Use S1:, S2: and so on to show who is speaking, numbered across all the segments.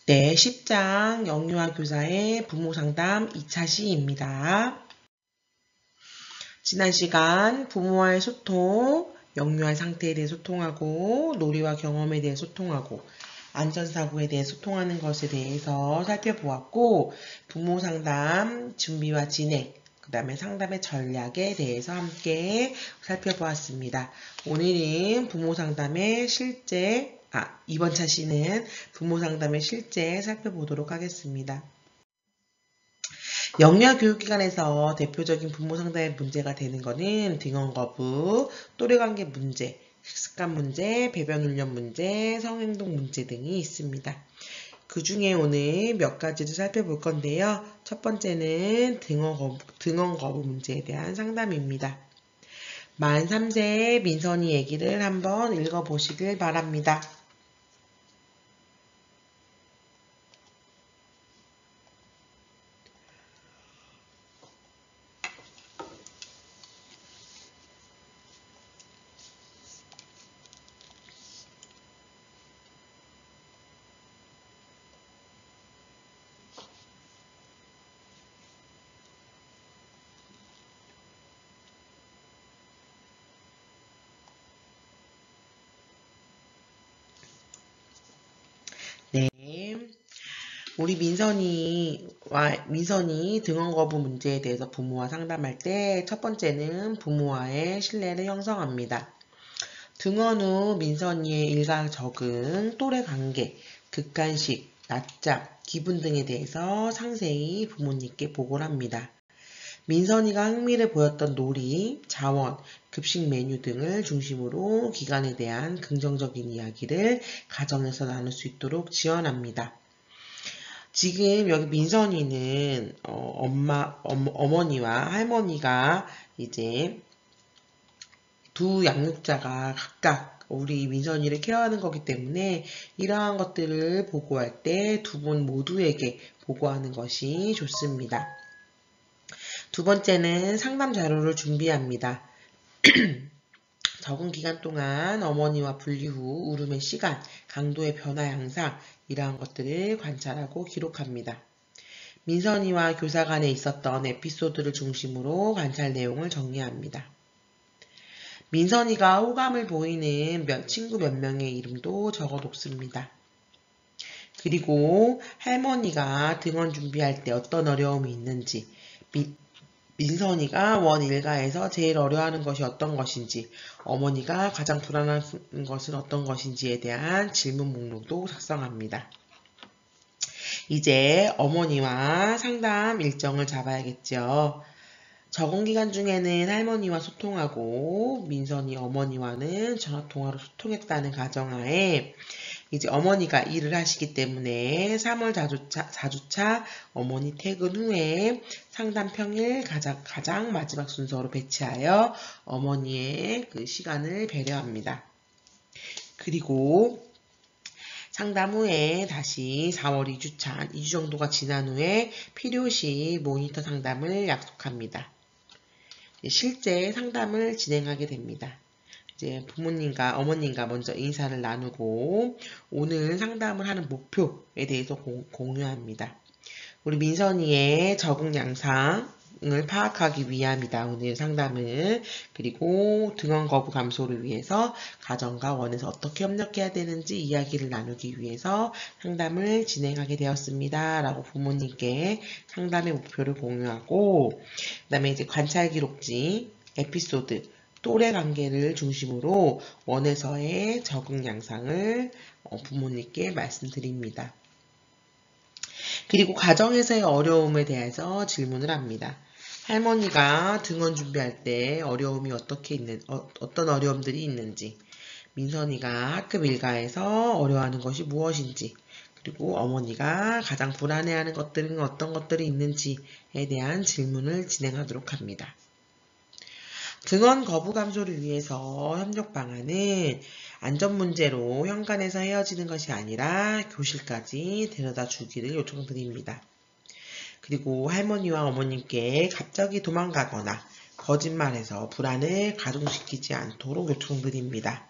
S1: 네, 10장 영유아 교사의 부모상담 2차 시입니다. 지난 시간 부모와의 소통, 영유아 상태에 대해 소통하고 놀이와 경험에 대해 소통하고 안전사고에 대해 소통하는 것에 대해서 살펴보았고 부모 상담 준비와 진행, 그 다음에 상담의 전략에 대해서 함께 살펴보았습니다. 오늘은 부모 상담의 이번 차시는 부모 상담의 실제 살펴보도록 하겠습니다. 영유아 교육기관에서 대표적인 부모 상담의 문제가 되는 것은 등원 거부, 또래관계 문제, 식습관 문제, 배변 훈련 문제, 성행동 문제 등이 있습니다. 그 중에 오늘 몇 가지를 살펴볼 건데요. 첫 번째는 등원 거부 문제에 대한 상담입니다. 만 3세의 민선이 얘기를 한번 읽어보시길 바랍니다. 네. 우리 민선이 등원 거부 문제에 대해서 부모와 상담할 때 첫 번째는 부모와의 신뢰를 형성합니다. 등원 후 민선이의 일가 적응, 또래 관계, 극간식, 낮잠, 기분 등에 대해서 상세히 부모님께 보고를 합니다. 민선이가 흥미를 보였던 놀이, 자원, 급식 메뉴 등을 중심으로 기간에 대한 긍정적인 이야기를 가정에서 나눌 수 있도록 지원합니다. 지금 여기 민선이는 어머니와 할머니가 이제 두 양육자가 각각 우리 민선이를 케어하는 거기 때문에 이러한 것들을 보고할 때 두 분 모두에게 보고하는 것이 좋습니다. 두 번째는 상담 자료를 준비합니다. 적응 기간 동안 어머니와 분리 후 울음의 시간, 강도의 변화 양상 이러한 것들을 관찰하고 기록합니다. 민선이와 교사 간에 있었던 에피소드를 중심으로 관찰 내용을 정리합니다. 민선이가 호감을 보이는 친구 몇 명의 이름도 적어놓습니다. 그리고 할머니가 등원 준비할 때 어떤 어려움이 있는지, 민선이가 원일가에서 제일 어려워하는 것이 어떤 것인지, 어머니가 가장 불안한 것은 어떤 것인지에 대한 질문 목록도 작성합니다. 이제 어머니와 상담 일정을 잡아야겠죠. 적응기간 중에는 할머니와 소통하고 민선이 어머니와는 전화통화로 소통했다는 가정하에 이제 어머니가 일을 하시기 때문에 3월 4주차 어머니 퇴근 후에 상담 평일 가장 마지막 순서로 배치하여 어머니의 그 시간을 배려합니다. 그리고 상담 후에 다시 4월 2주차 2주 정도가 지난 후에 필요시 모니터 상담을 약속합니다. 실제 상담을 진행하게 됩니다. 이제 부모님과 어머님과 먼저 인사를 나누고 오늘 상담을 하는 목표에 대해서 공유합니다. 우리 민선이의 적응 양상을 파악하기 위함이다. 오늘 상담을. 그리고 등원 거부 감소를 위해서 가정과 원에서 어떻게 협력해야 되는지 이야기를 나누기 위해서 상담을 진행하게 되었습니다. 라고 부모님께 상담의 목표를 공유하고 그 다음에 이제 관찰 기록지, 에피소드, 또래 관계를 중심으로 원에서의 적응 양상을 부모님께 말씀드립니다. 그리고 가정에서의 어려움에 대해서 질문을 합니다. 할머니가 등원 준비할 때 어려움이 어떤 어려움들이 있는지, 민선이가 학급 일과에서 어려워하는 것이 무엇인지, 그리고 어머니가 가장 불안해하는 것들은 어떤 것들이 있는지에 대한 질문을 진행하도록 합니다. 등원 거부 감소를 위해서 협력 방안은 안전 문제로 현관에서 헤어지는 것이 아니라 교실까지 데려다 주기를 요청드립니다. 그리고 할머니와 어머님께 갑자기 도망가거나 거짓말해서 불안을 가중시키지 않도록 요청드립니다.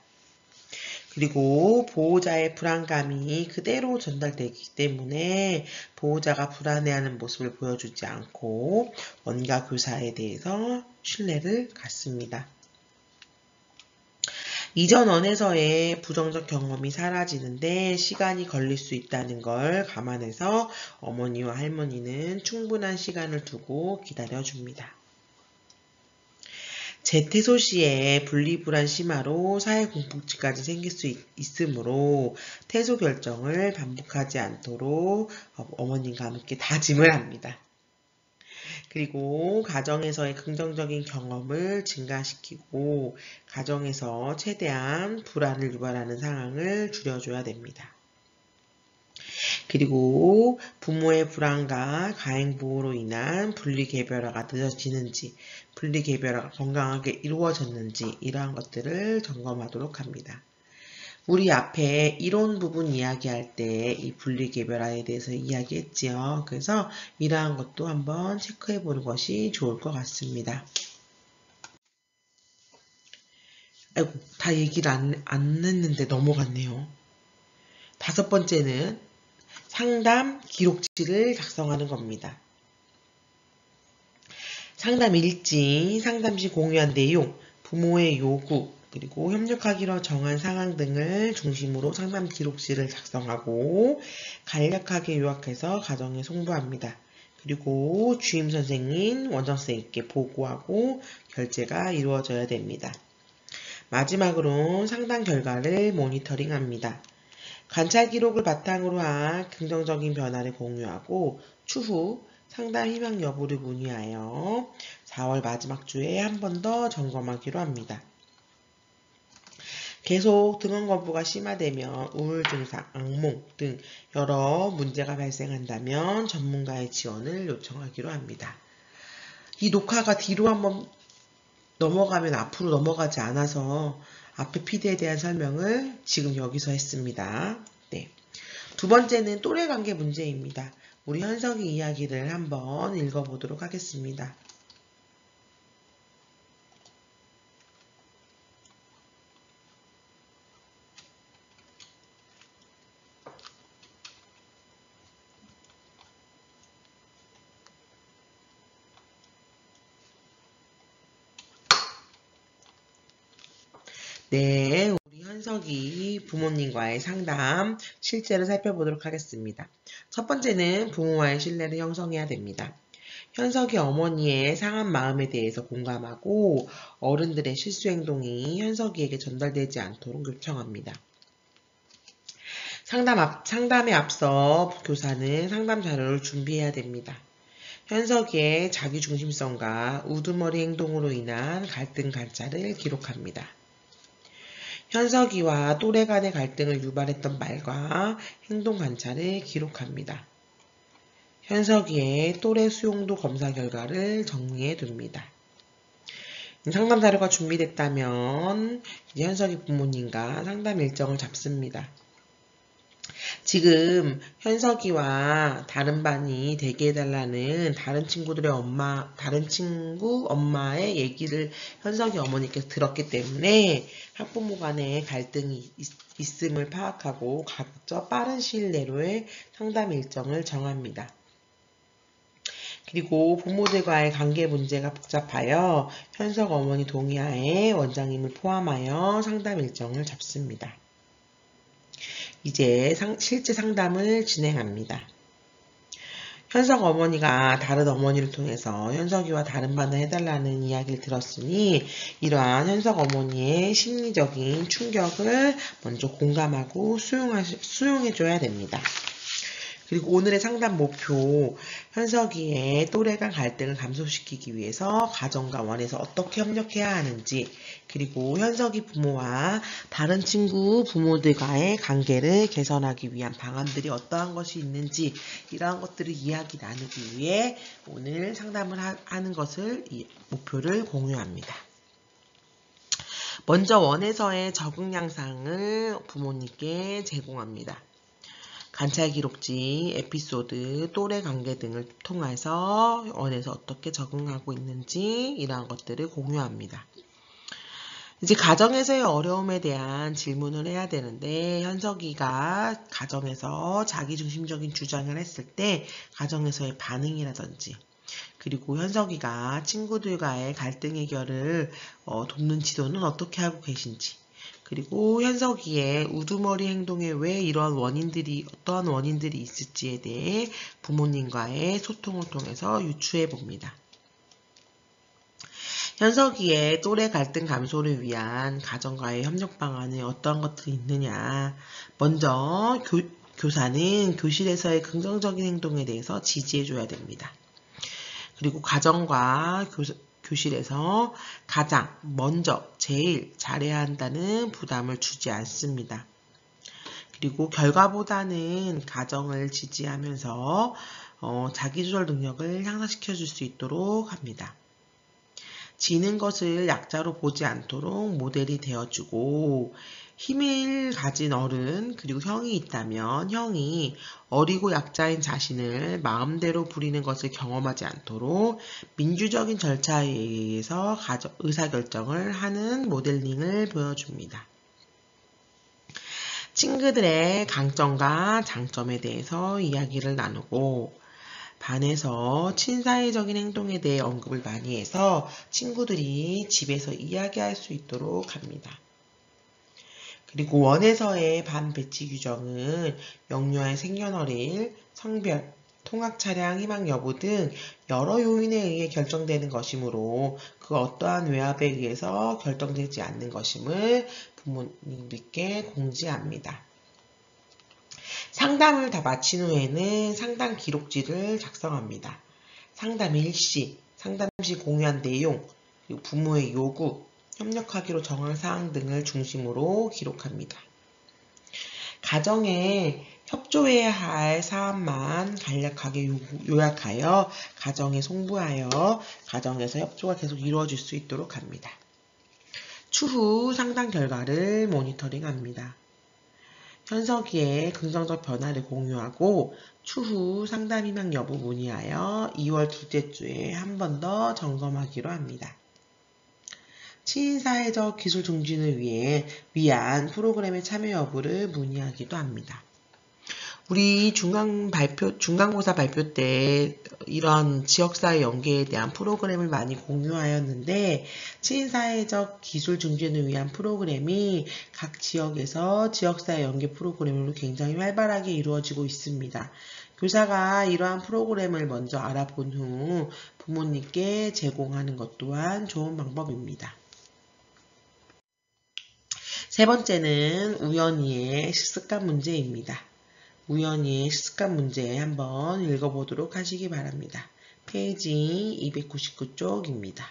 S1: 그리고 보호자의 불안감이 그대로 전달되기 때문에 보호자가 불안해하는 모습을 보여주지 않고 원가 교사에 대해서 신뢰를 갖습니다. 이전 원에서의 부정적 경험이 사라지는데 시간이 걸릴 수 있다는 걸 감안해서 어머니와 할머니는 충분한 시간을 두고 기다려줍니다. 재퇴소 시에 분리불안 심화로 사회공포증까지 생길 수 있으므로 퇴소 결정을 반복하지 않도록 어머님과 함께 다짐을 합니다. 그리고 가정에서의 긍정적인 경험을 증가시키고 가정에서 최대한 불안을 유발하는 상황을 줄여줘야 됩니다. 그리고 부모의 불안과 가행보호로 인한 분리개별화가 늦어지는지, 분리개별화가 건강하게 이루어졌는지 이러한 것들을 점검하도록 합니다. 우리 앞에 이론 부분 이야기할 때 이 분리개별화에 대해서 이야기했지요. 그래서 이러한 것도 한번 체크해 보는 것이 좋을 것 같습니다. 아이고, 다 얘기를 안 했는데 넘어갔네요. 5번째는 상담 기록지를 작성하는 겁니다. 상담 일지, 상담 시 공유한 내용, 부모의 요구, 그리고 협력하기로 정한 상황 등을 중심으로 상담 기록지를 작성하고 간략하게 요약해서 가정에 송부합니다. 그리고 주임 선생님, 원장선생님께 보고하고 결제가 이루어져야 됩니다. 마지막으로 상담 결과를 모니터링합니다. 관찰 기록을 바탕으로 한 긍정적인 변화를 공유하고 추후 상담 희망 여부를 문의하여 4월 마지막 주에 한 번 더 점검하기로 합니다. 계속 등원 거부가 심화되면 우울 증상, 악몽 등 여러 문제가 발생한다면 전문가의 지원을 요청하기로 합니다. 이 녹화가 뒤로 한번 넘어가면 앞으로 넘어가지 않아서 앞에 PD에 대한 설명을 지금 여기서 했습니다. 네. 2번째는 또래 관계 문제입니다. 우리 현석이 이야기를 한번 읽어보도록 하겠습니다. 네, 우리 현석이 부모님과의 상담 실제로 살펴보도록 하겠습니다. 첫 번째는 부모와의 신뢰를 형성해야 됩니다. 현석이 어머니의 상한 마음에 대해서 공감하고 어른들의 실수 행동이 현석이에게 전달되지 않도록 요청합니다. 상담에 앞서 교사는 상담 자료를 준비해야 됩니다. 현석이의 자기중심성과 우두머리 행동으로 인한 갈등 관찰을 기록합니다. 현석이와 또래 간의 갈등을 유발했던 말과 행동 관찰을 기록합니다. 현석이의 또래 수용도 검사 결과를 정리해 둡니다. 상담 자료가 준비됐다면 현석이 부모님과 상담 일정을 잡습니다. 지금 현석이와 다른 반이 대기해달라는 다른 친구 엄마의 얘기를 현석이 어머니께서 들었기 때문에 학부모 간의 갈등이 있음을 파악하고 각자 빠른 시일 내로의 상담 일정을 정합니다. 그리고 부모들과의 관계 문제가 복잡하여 현석 어머니 동의하에 원장님을 포함하여 상담 일정을 잡습니다. 이제 실제 상담을 진행합니다. 현석 어머니가 다른 어머니를 통해서 현석이와 다른 반을 해달라는 이야기를 들었으니 이러한 현석 어머니의 심리적인 충격을 먼저 공감하고 수용해줘야 됩니다. 그리고 오늘의 상담 목표, 현석이의 또래 간 갈등을 감소시키기 위해서 가정과 원에서 어떻게 협력해야 하는지, 그리고 현석이 부모와 다른 친구 부모들과의 관계를 개선하기 위한 방안들이 어떠한 것이 있는지 이러한 것들을 이야기 나누기 위해 오늘 상담을 하는 것을 이 목표를 공유합니다. 먼저 원에서의 적응 양상을 부모님께 제공합니다. 관찰 기록지, 에피소드, 또래 관계 등을 통해서 원에서 어떻게 적응하고 있는지 이러한 것들을 공유합니다. 이제 가정에서의 어려움에 대한 질문을 해야 되는데 현석이가 가정에서 자기중심적인 주장을 했을 때 가정에서의 반응이라든지 그리고 현석이가 친구들과의 갈등 해결을 돕는 지도는 어떻게 하고 계신지 그리고 현석이의 우두머리 행동에 왜 이러한 어떠한 원인들이 있을지에 대해 부모님과의 소통을 통해서 유추해 봅니다. 현석이의 또래 갈등 감소를 위한 가정과의 협력 방안에 어떠한 것들이 있느냐. 먼저 교사는 교실에서의 긍정적인 행동에 대해서 지지해줘야 됩니다. 그리고 가정과 교실에서 가장 먼저 제일 잘해야 한다는 부담을 주지 않습니다. 그리고 결과보다는 가정을 지지하면서 자기조절 능력을 향상시켜 줄 수 있도록 합니다. 지는 것을 약자로 보지 않도록 모델이 되어주고 힘을 가진 어른 그리고 형이 있다면 형이 어리고 약자인 자신을 마음대로 부리는 것을 경험하지 않도록 민주적인 절차에 의해서 의사결정을 하는 모델링을 보여줍니다. 친구들의 강점과 장점에 대해서 이야기를 나누고 반에서 친사회적인 행동에 대해 언급을 많이 해서 친구들이 집에서 이야기할 수 있도록 합니다. 그리고 원에서의 반 배치 규정은 영유아의 생년월일, 성별, 통학 차량 희망 여부 등 여러 요인에 의해 결정되는 것이므로 그 어떠한 외압에 의해서 결정되지 않는 것임을 부모님들께 공지합니다. 상담을 다 마친 후에는 상담 기록지를 작성합니다. 상담 일시, 상담 시 공유한 내용, 그리고 부모의 요구, 협력하기로 정한 사항 등을 중심으로 기록합니다. 가정에 협조해야 할 사안만 간략하게 요약하여 가정에 송부하여 가정에서 협조가 계속 이루어질 수 있도록 합니다. 추후 상담 결과를 모니터링합니다. 현석이의 긍정적 변화를 공유하고 추후 상담 희망 여부 문의하여 2월 둘째 주에 한 번 더 점검하기로 합니다. 친사회적 기술 증진을 위한 프로그램의 참여 여부를 문의하기도 합니다. 우리 중간고사 발표 때 이런 지역사회 연계에 대한 프로그램을 많이 공유하였는데 친사회적 기술 증진을 위한 프로그램이 각 지역에서 지역사회 연계 프로그램으로 굉장히 활발하게 이루어지고 있습니다. 교사가 이러한 프로그램을 먼저 알아본 후 부모님께 제공하는 것 또한 좋은 방법입니다. 세 번째는 우연히의 식습관 문제입니다. 우연히의 식습관 문제 한번 읽어보도록 하시기 바랍니다. 페이지 299쪽입니다.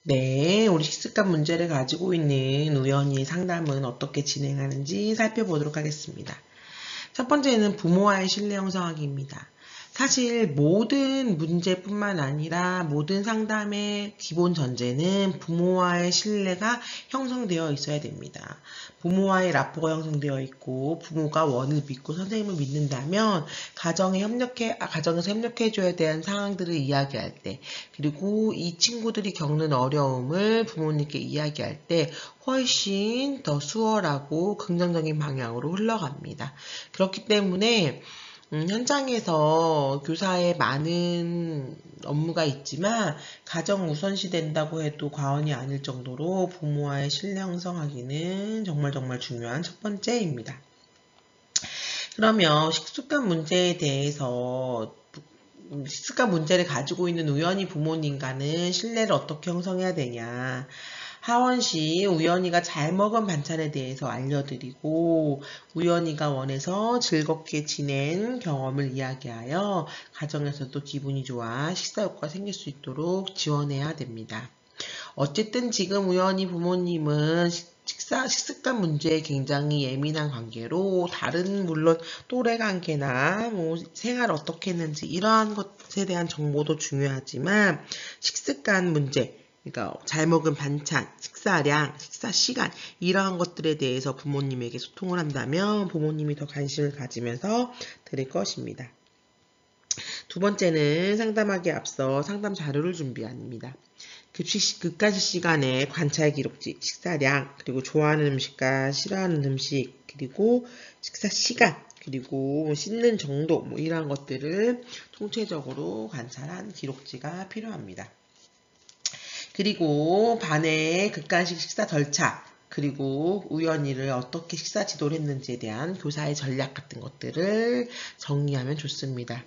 S1: 네, 우리 식습관 문제를 가지고 있는 우연히 상담은 어떻게 진행하는지 살펴보도록 하겠습니다. 첫 번째는 부모와의 신뢰 형성하기입니다. 사실 모든 문제뿐만 아니라 모든 상담의 기본 전제는 부모와의 신뢰가 형성되어 있어야 됩니다. 부모와의 라포가 형성되어 있고 부모가 원을 믿고 선생님을 믿는다면 가정에서 협력해줘야 되는 상황들을 이야기할 때 그리고 이 친구들이 겪는 어려움을 부모님께 이야기할 때 훨씬 더 수월하고 긍정적인 방향으로 흘러갑니다. 그렇기 때문에 현장에서 교사의 많은 업무가 있지만 가정 우선시 된다고 해도 과언이 아닐 정도로 부모와의 신뢰 형성하기는 정말 중요한 첫 번째입니다. 그러면 식습관 문제에 대해서 식습관 문제를 가지고 있는 우연히 부모님과는 신뢰를 어떻게 형성해야 되냐. 하원 시 우연이가 잘 먹은 반찬에 대해서 알려드리고 우연이가 원해서 즐겁게 지낸 경험을 이야기하여 가정에서도 기분이 좋아 식사 효과가 생길 수 있도록 지원해야 됩니다. 어쨌든 지금 우연히 부모님은 식습관 문제에 굉장히 예민한 관계로 다른 물론 또래 관계나 생활 어떻게 했는지 이러한 것에 대한 정보도 중요하지만 식습관 문제 그러니까 잘 먹은 반찬, 식사량, 식사 시간 이러한 것들에 대해서 부모님에게 소통을 한다면 부모님이 더 관심을 가지면서 들을 것입니다. 두 번째는 상담하기에 앞서 상담 자료를 준비합니다. 급간식 시간에 관찰 기록지, 식사량, 그리고 좋아하는 음식과 싫어하는 음식, 그리고 식사 시간, 그리고 씻는 정도 이러한 것들을 통체적으로 관찰한 기록지가 필요합니다. 그리고 반의 급간식 식사 절차, 그리고 우연히를 어떻게 식사 지도를 했는지에 대한 교사의 전략 같은 것들을 정리하면 좋습니다.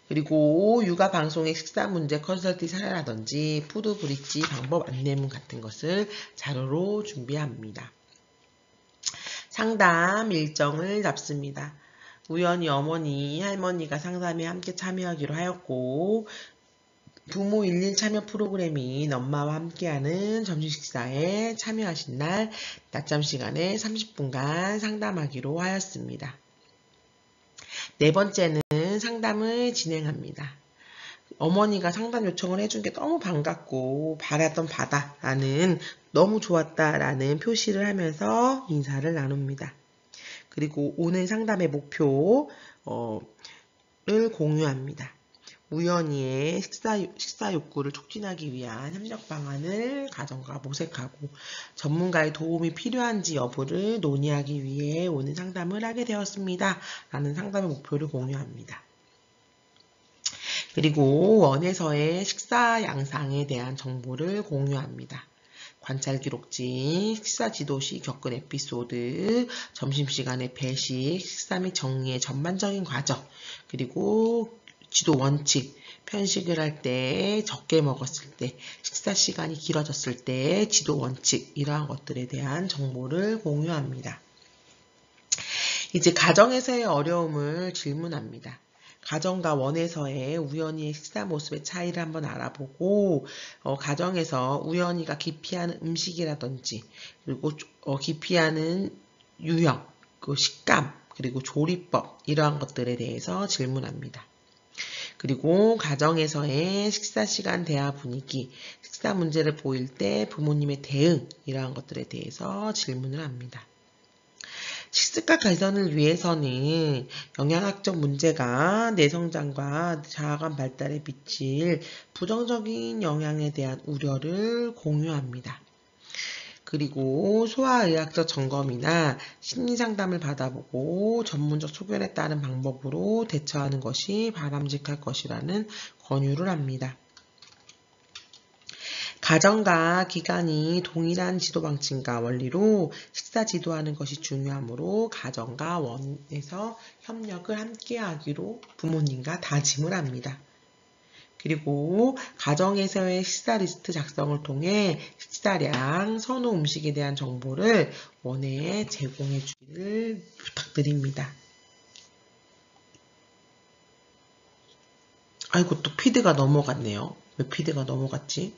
S1: 그리고 육아 방송의 식사 문제 컨설팅 사례라든지 푸드 브릿지 방법 안내문 같은 것을 자료로 준비합니다. 상담 일정을 잡습니다. 우연히 어머니, 할머니가 상담에 함께 참여하기로 하였고 부모 일일 참여 프로그램인 엄마와 함께하는 점심 식사에 참여하신 날 낮잠 시간에 30분간 상담하기로 하였습니다. 네 번째는 상담을 진행합니다. 어머니가 상담 요청을 해준 게 너무 반갑고 바랐던 바다라는 너무 좋았다라는 표시를 하면서 인사를 나눕니다. 그리고 오늘 상담의 목표를 공유합니다. 우연히의 식사 욕구를 촉진하기 위한 협력 방안을 가정과 모색하고 전문가의 도움이 필요한지 여부를 논의하기 위해 오늘 상담을 하게 되었습니다. 라는 상담의 목표를 공유합니다. 그리고 원에서의 식사 양상에 대한 정보를 공유합니다. 관찰 기록지, 식사 지도 시 겪은 에피소드, 점심시간의 배식, 식사 및 정리의 전반적인 과정, 그리고 지도 원칙, 편식을 할 때, 적게 먹었을 때, 식사 시간이 길어졌을 때, 지도 원칙, 이러한 것들에 대한 정보를 공유합니다. 이제 가정에서의 어려움을 질문합니다. 가정과 원에서의 우연히의 식사 모습의 차이를 한번 알아보고 가정에서 우연히가 기피하는 음식이라든지 그리고 기피하는 유형, 그 식감, 그리고 조리법 이러한 것들에 대해서 질문합니다. 그리고 가정에서의 식사 시간 대화 분위기, 식사 문제를 보일 때 부모님의 대응 이러한 것들에 대해서 질문을 합니다. 식습관 개선을 위해서는 영양학적 문제가 뇌 성장과 자아감 발달에 미칠 부정적인 영향에 대한 우려를 공유합니다. 그리고 소아의학적 점검이나 심리상담을 받아보고 전문적 소견에 따른 방법으로 대처하는 것이 바람직할 것이라는 권유를 합니다. 가정과 기관이 동일한 지도 방침과 원리로 식사 지도하는 것이 중요하므로 가정과 원에서 협력을 함께 하기로 부모님과 다짐을 합니다. 그리고 가정에서의 식사 리스트 작성을 통해 식사량, 선호 음식에 대한 정보를 원에 제공해 주기를 부탁드립니다. 아이고 또 피드가 넘어갔네요. 왜 피드가 넘어갔지?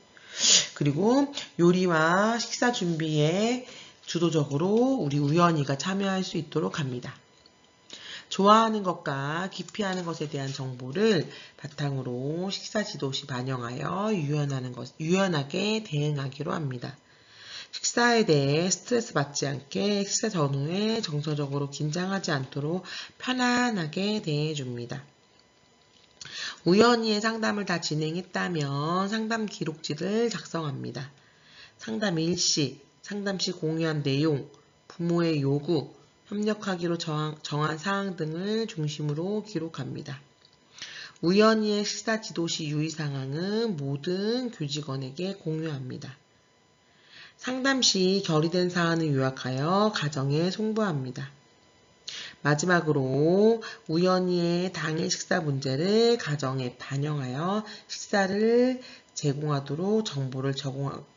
S1: 그리고 요리와 식사 준비에 주도적으로 우리 우연이가 참여할 수 있도록 합니다. 좋아하는 것과 기피하는 것에 대한 정보를 바탕으로 식사 지도 시 반영하여 유연하게 대응하기로 합니다. 식사에 대해 스트레스 받지 않게 식사 전후에 정서적으로 긴장하지 않도록 편안하게 대해줍니다. 우연히의 상담을 다 진행했다면 상담 기록지를 작성합니다. 상담 일시, 상담 시 공유한 내용, 부모의 요구, 협력하기로 정한 사항 등을 중심으로 기록합니다. 우연히의 식사 지도 시 유의사항은 모든 교직원에게 공유합니다. 상담 시 결의된 사안을 요약하여 가정에 송부합니다. 마지막으로 우연히의 당일 식사 문제를 가정에 반영하여 식사를 제공하도록 정보를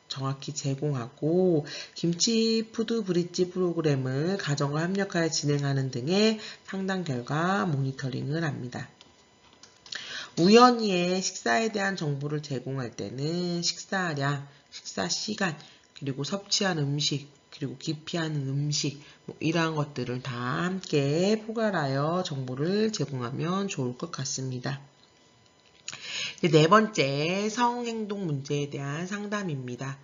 S1: 정확히 제공하고 김치 푸드 브릿지 프로그램을 가정과 협력하여 진행하는 등의 상담 결과 모니터링을 합니다. 우연히의 식사에 대한 정보를 제공할 때는 식사량, 식사 시간, 그리고 섭취한 음식, 그리고 기피하는 음식, 이러한 것들을 다 함께 포괄하여 정보를 제공하면 좋을 것 같습니다. 네 번째, 성행동 문제에 대한 상담입니다.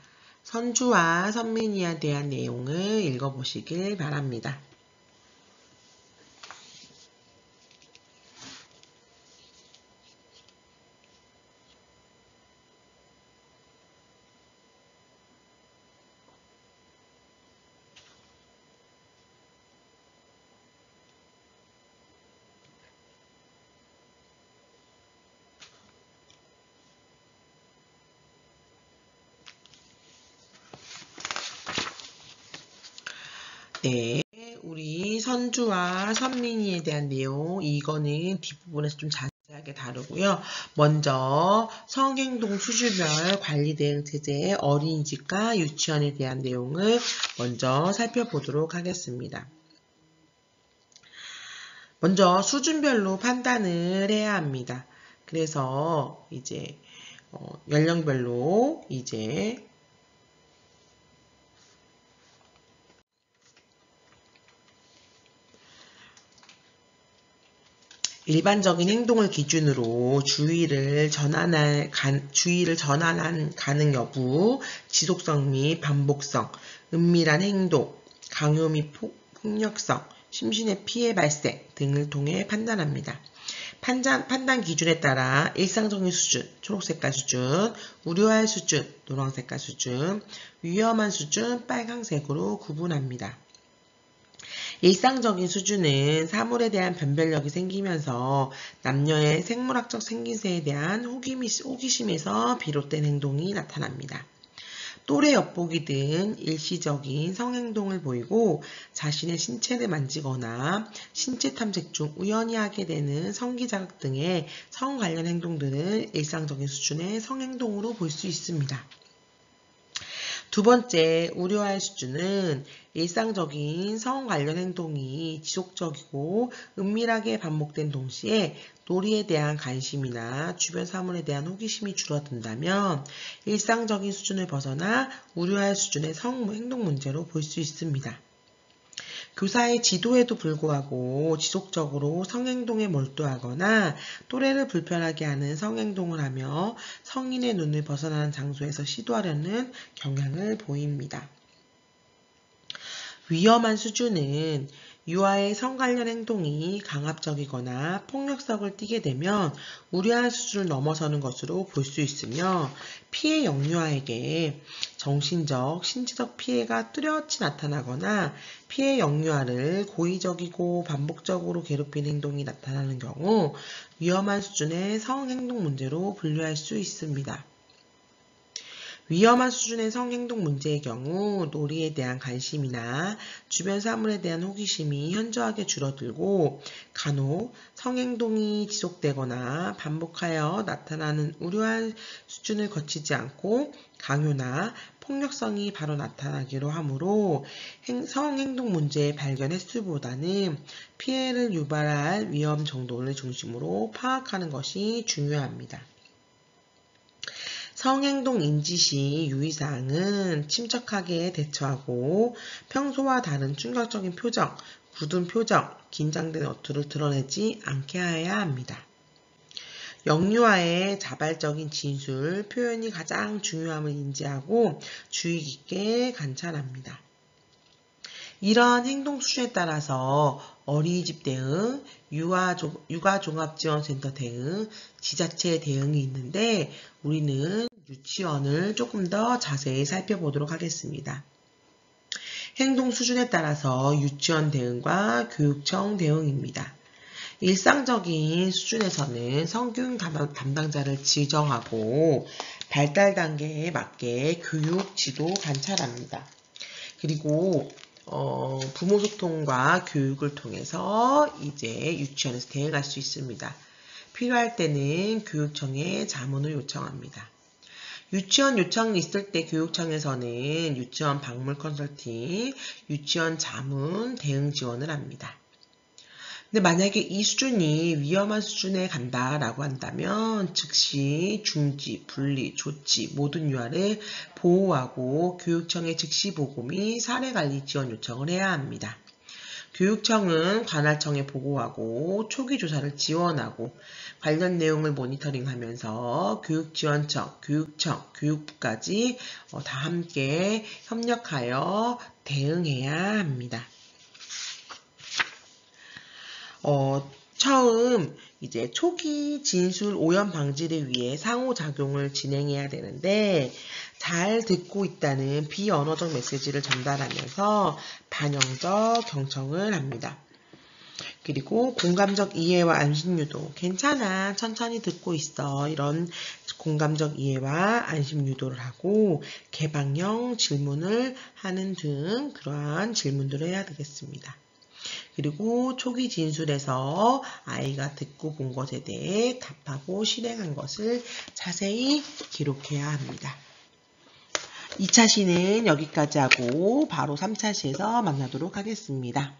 S1: 선주와 선민이에 대한 내용을 읽어보시길 바랍니다. 네, 우리 선주와 선민이에 대한 내용, 이거는 뒷부분에서 좀 자세하게 다루고요. 먼저 성행동 수주별 관리대응체제의 어린이집과 유치원에 대한 내용을 먼저 살펴보도록 하겠습니다. 먼저 수준별로 판단을 해야 합니다. 그래서 이제 연령별로 이제 일반적인 행동을 기준으로 주의를 전환한 가능 여부, 지속성 및 반복성, 은밀한 행동, 강요 및 폭력성, 심신의 피해 발생 등을 통해 판단합니다. 판단 기준에 따라 일상적인 수준, 초록색깔 수준, 우려할 수준, 노란색깔 수준, 위험한 수준, 빨강색으로 구분합니다. 일상적인 수준은 사물에 대한 변별력이 생기면서 남녀의 생물학적 생김새에 대한 호기심에서 비롯된 행동이 나타납니다. 또래 엿보기든 일시적인 성행동을 보이고 자신의 신체를 만지거나 신체 탐색 중 우연히 하게 되는 성기자극 등의 성 관련 행동들을 일상적인 수준의 성행동으로 볼 수 있습니다. 두 번째, 우려할 수준은 일상적인 성 관련 행동이 지속적이고 은밀하게 반복된 동시에 놀이에 대한 관심이나 주변 사물에 대한 호기심이 줄어든다면 일상적인 수준을 벗어나 우려할 수준의 성 행동 문제로 볼 수 있습니다. 교사의 지도에도 불구하고 지속적으로 성행동에 몰두하거나 또래를 불편하게 하는 성행동을 하며 성인의 눈을 벗어나는 장소에서 시도하려는 경향을 보입니다. 위험한 수준은 유아의 성 관련 행동이 강압적이거나 폭력성을 띠게 되면 우려할 수준을 넘어서는 것으로 볼 수 있으며 피해 영유아에게 정신적, 신체적 피해가 뚜렷이 나타나거나 피해 영유아를 고의적이고 반복적으로 괴롭히는 행동이 나타나는 경우 위험한 수준의 성행동 문제로 분류할 수 있습니다. 위험한 수준의 성행동 문제의 경우 놀이에 대한 관심이나 주변 사물에 대한 호기심이 현저하게 줄어들고 간혹 성행동이 지속되거나 반복하여 나타나는 우려한 수준을 거치지 않고 강요나 폭력성이 바로 나타나기로 하므로 성행동 문제의 발견 횟수보다는 피해를 유발할 위험 정도를 중심으로 파악하는 것이 중요합니다. 성행동 인지 시 유의사항은 침착하게 대처하고 평소와 다른 충격적인 표정, 굳은 표정, 긴장된 어투를 드러내지 않게 해야 합니다. 영유아의 자발적인 진술, 표현이 가장 중요함을 인지하고 주의 깊게 관찰합니다. 이러한 행동 수준에 따라서 어린이집 대응, 육아종합지원센터 대응, 지자체 대응이 있는데 우리는 유치원을 조금 더 자세히 살펴보도록 하겠습니다. 행동 수준에 따라서 유치원 대응과 교육청 대응입니다. 일상적인 수준에서는 성교육 담당자를 지정하고 발달 단계에 맞게 교육, 지도 관찰합니다. 그리고 부모 소통과 교육을 통해서 이제 유치원에서 대응할 수 있습니다. 필요할 때는 교육청에 자문을 요청합니다. 유치원 요청이 있을 때 교육청에서는 유치원 방문 컨설팅, 유치원 자문 대응 지원을 합니다. 근데 만약에 이 수준이 위험한 수준에 간다라고 한다면 즉시 중지, 분리, 조치 모든 유아를 보호하고 교육청에 즉시 보고 및 사례관리 지원 요청을 해야 합니다. 교육청은 관할청에 보고하고 초기 조사를 지원하고 관련 내용을 모니터링하면서 교육지원청, 교육청, 교육부까지 다 함께 협력하여 대응해야 합니다. 처음 이제 초기 진술 오염 방지를 위해 상호작용을 진행해야 되는데 잘 듣고 있다는 비언어적 메시지를 전달하면서 반영적 경청을 합니다. 그리고 공감적 이해와 안심유도, 괜찮아, 천천히 듣고 있어, 이런 공감적 이해와 안심유도를 하고 개방형 질문을 하는 등 그러한 질문들을 해야 되겠습니다. 그리고 초기 진술에서 아이가 듣고 본 것에 대해 답하고 실행한 것을 자세히 기록해야 합니다. 2차 시는 여기까지 하고 바로 3차 시에서 만나도록 하겠습니다.